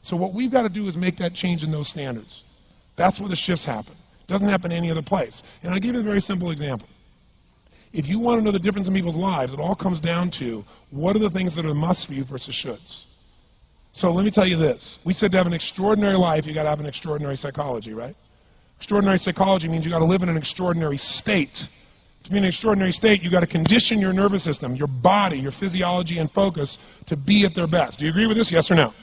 So what we've got to do is make that change in those standards. That's where the shifts happen. It doesn't happen any other place. And I'll give you a very simple example. If you want to know the difference in people's lives, it all comes down to what are the things that are must for you versus shoulds. So let me tell you this. We said to have an extraordinary life, you got to have an extraordinary psychology, right? Extraordinary psychology means you got to live in an extraordinary state. To be in an extraordinary state, you got to condition your nervous system, your body, your physiology and focus to be at their best. Do you agree with this? Yes or no?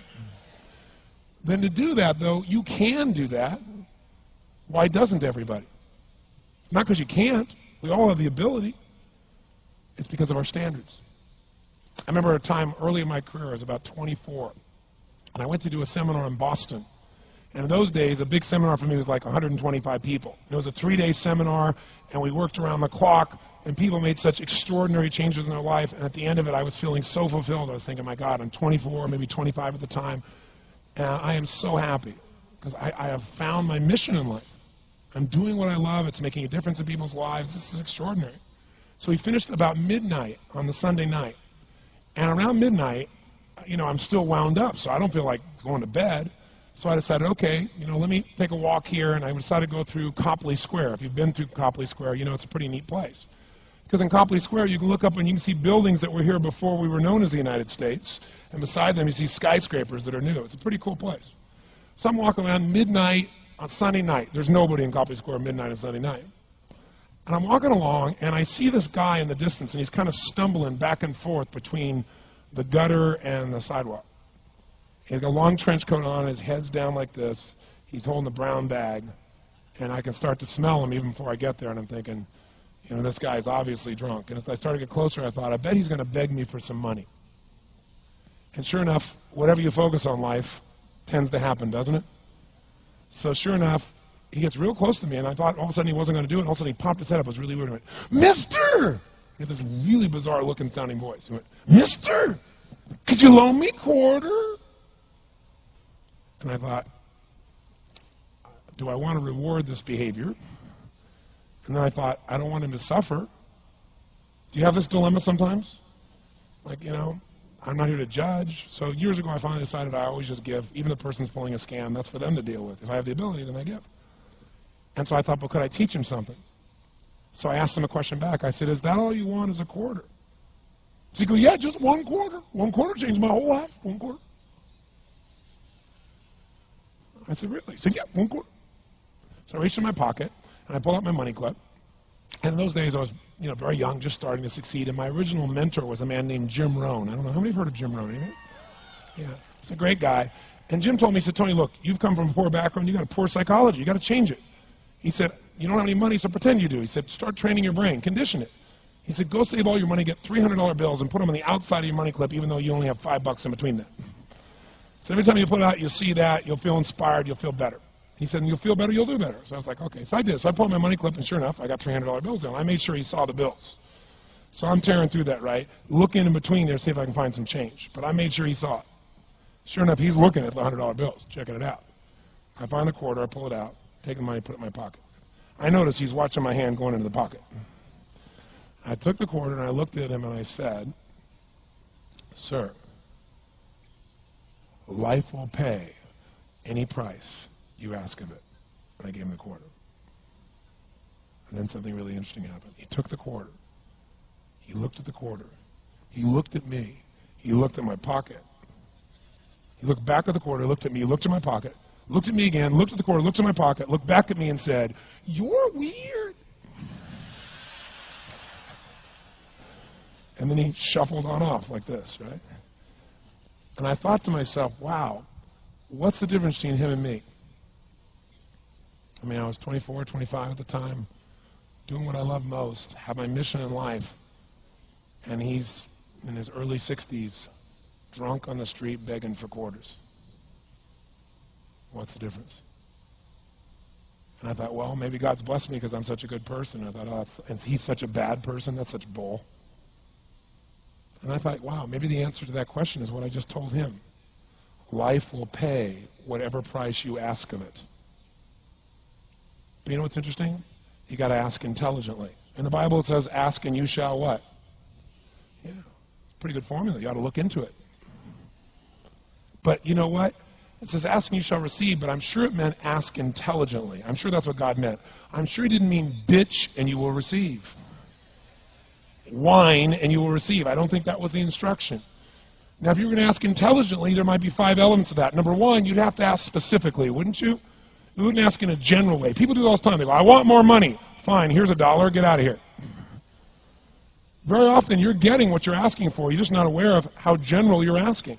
Then to do that, though, you can do that. Why doesn't everybody? Not because you can't. We all have the ability. It's because of our standards. I remember a time early in my career, I was about 24, and I went to do a seminar in Boston. And in those days, a big seminar for me was like 125 people. It was a 3-day seminar, and we worked around the clock, and people made such extraordinary changes in their life. And at the end of it, I was feeling so fulfilled. I was thinking, my God, I'm 24, maybe 25 at the time, and I am so happy because I have found my mission in life. I'm doing what I love. It's making a difference in people's lives. This is extraordinary. So we finished about midnight on the Sunday night. And around midnight, I'm still wound up, so I don't feel like going to bed. So I decided, okay, let me take a walk here, and I decided to go through Copley Square. If you've been through Copley Square, it's a pretty neat place. Because in Copley Square, you can look up and you can see buildings that were here before we were known as the United States, and beside them you see skyscrapers that are new. It's a pretty cool place. So I'm walking around midnight on Sunday night. There's nobody in Copley Square midnight on Sunday night. And I'm walking along, and I see this guy in the distance, and he's kind of stumbling back and forth between the gutter and the sidewalk. He's got a long trench coat on, his head's down like this. He's holding a brown bag, and I can start to smell him even before I get there, and I'm thinking, this guy's obviously drunk. And as I started to get closer, I thought, I bet he's going to beg me for some money. And sure enough, whatever you focus on life tends to happen, doesn't it? So sure enough, he gets real close to me, and I thought all of a sudden he wasn't going to do it, and all of a sudden he popped his head up. It was really weird. He went, "Mister!" He had this really bizarre-looking sounding voice. He went, "Mister, could you loan me a quarter?" And I thought, do I want to reward this behavior? And then I thought, I don't want him to suffer. Do you have this dilemma sometimes? Like, I'm not here to judge. So years ago, I finally decided I always just give. Even the person's pulling a scam, that's for them to deal with. If I have the ability, then I give. And so I thought, well, could I teach him something? So I asked him a question back. I said, is that all you want is a quarter? So he goes, yeah, just one quarter. One quarter changed my whole life. One quarter. I said, really? He said, yeah, one quarter. So I reached in my pocket, and I pulled out my money clip. And in those days, I was very young, just starting to succeed. And my original mentor was a man named Jim Rohn. I don't know, how many have heard of Jim Rohn? Anybody? Yeah, he's a great guy. And Jim told me, he said, Tony, look, you've come from a poor background. You got a poor psychology. You got to change it. He said, you don't have any money, so pretend you do. He said, start training your brain. Condition it. He said, go save all your money, get $300 bills, and put them on the outside of your money clip, even though you only have $5 in between them. So every time you put it out, you'll see that, you'll feel inspired, you'll feel better. He said, and you'll feel better, you'll do better. So I was like, okay. So I did. So I pulled my money clip, and sure enough, I got $300 bills in. I made sure he saw the bills. So I'm tearing through that, right? Looking in between there, see if I can find some change. But I made sure he saw it. Sure enough, he's looking at the $100 bills, checking it out. I find the quarter, I pull it out, take the money, put it in my pocket. I notice he's watching my hand going into the pocket. I took the quarter, and I looked at him, and I said, sir, life will pay any price you ask of it. And I gave him the quarter. And then something really interesting happened. He took the quarter. He looked at the quarter. He looked at me. He looked at my pocket. He looked back at the quarter, looked at me, looked at my pocket, looked at me again, looked at the quarter, looked at my pocket, looked back at me and said, you're weird. And then he shuffled on off like this, right? And I thought to myself, wow, what's the difference between him and me? I mean, I was 24, 25 at the time, doing what I love most, have my mission in life, and he's in his early 60s, drunk on the street begging for quarters. What's the difference? And I thought, well, maybe God's blessed me because I'm such a good person. I thought, oh, and he's such a bad person, that's such bull. And I thought, wow, maybe the answer to that question is what I just told him. Life will pay whatever price you ask of it. But you know what's interesting? You got to ask intelligently. In the Bible it says, ask and you shall what? Yeah, pretty good formula. You ought to look into it. But you know what? It says, ask and you shall receive, but I'm sure it meant ask intelligently. I'm sure that's what God meant. I'm sure he didn't mean bitch and you will receive. Whine and you will receive. I don't think that was the instruction. Now, if you were going to ask intelligently, there might be 5 elements of that. Number one, you'd have to ask specifically, wouldn't you? You wouldn't ask in a general way. People do that all the time. They go, I want more money. Fine, here's $1, get out of here. Very often you're getting what you're asking for. You're just not aware of how general you're asking.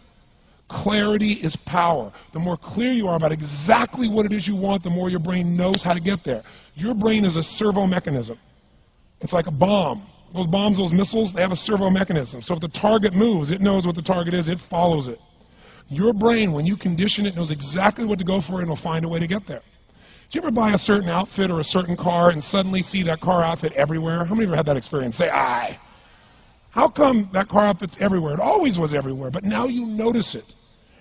Clarity is power. The more clear you are about exactly what it is you want, the more your brain knows how to get there. Your brain is a servo mechanism. It's like a bomb. Those bombs, those missiles, they have a servo mechanism. So if the target moves, it knows what the target is, it follows it. Your brain, when you condition it, knows exactly what to go for and it'll find a way to get there. Did you ever buy a certain outfit or a certain car and suddenly see that car outfit everywhere? How many of you have had that experience? Say, aye. How come that car outfit's everywhere? It always was everywhere, but now you notice it.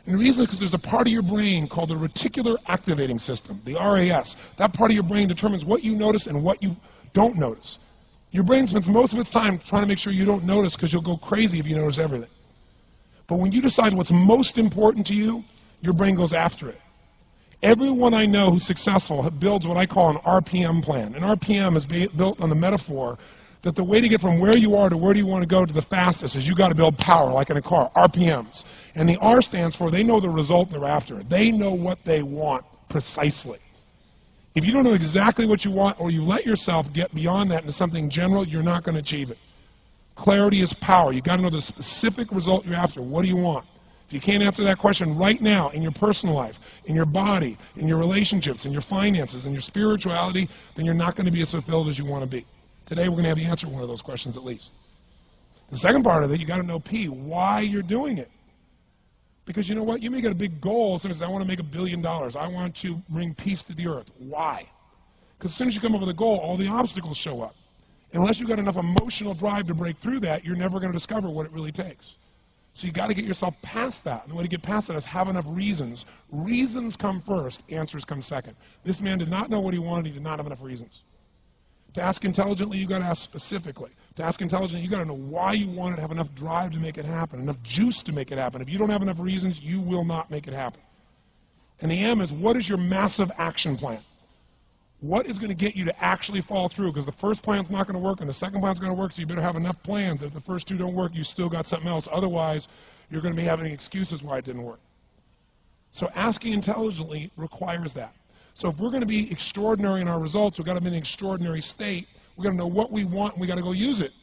And the reason is because there's a part of your brain called the reticular activating system, the RAS. That part of your brain determines what you notice and what you don't notice. Your brain spends most of its time trying to make sure you don't notice because you'll go crazy if you notice everything. But when you decide what's most important to you, your brain goes after it. Everyone I know who's successful builds what I call an RPM plan. An RPM is built on the metaphor that the way to get from where you are to where do you want to go to the fastest is you got to build power, like in a car, RPMs. And the R stands for they know the result they're after. They know what they want precisely. If you don't know exactly what you want or you let yourself get beyond that into something general, you're not going to achieve it. Clarity is power. You got to know the specific result you're after. What do you want? If you can't answer that question right now in your personal life, in your body, in your relationships, in your finances, in your spirituality, then you're not going to be as fulfilled as you want to be. Today we're going to have you answer one of those questions at least. The second part of it, you got to know P, why you're doing it. Because you know what? You may get a big goal. Somebody says, I want to make $1 billion. I want to bring peace to the earth. Why? Because as soon as you come up with a goal, all the obstacles show up. Unless you've got enough emotional drive to break through that, you're never going to discover what it really takes. So you got to get yourself past that. And the way to get past that is have enough reasons. Reasons come first, answers come second. This man did not know what he wanted. He did not have enough reasons. To ask intelligently, you got to ask specifically. To ask intelligently, you got to know why you want it, have enough drive to make it happen, enough juice to make it happen. If you don't have enough reasons, you will not make it happen. And the M is, what is your massive action plan? What is going to get you to actually fall through? Because the first plan's not going to work and the second plan's going to work, so you better have enough plans that if the first two don't work, you still got something else. Otherwise, you're going to be having excuses why it didn't work. So asking intelligently requires that. So if we're going to be extraordinary in our results, we've got to be in an extraordinary state. We've got to know what we want and we've got to go use it.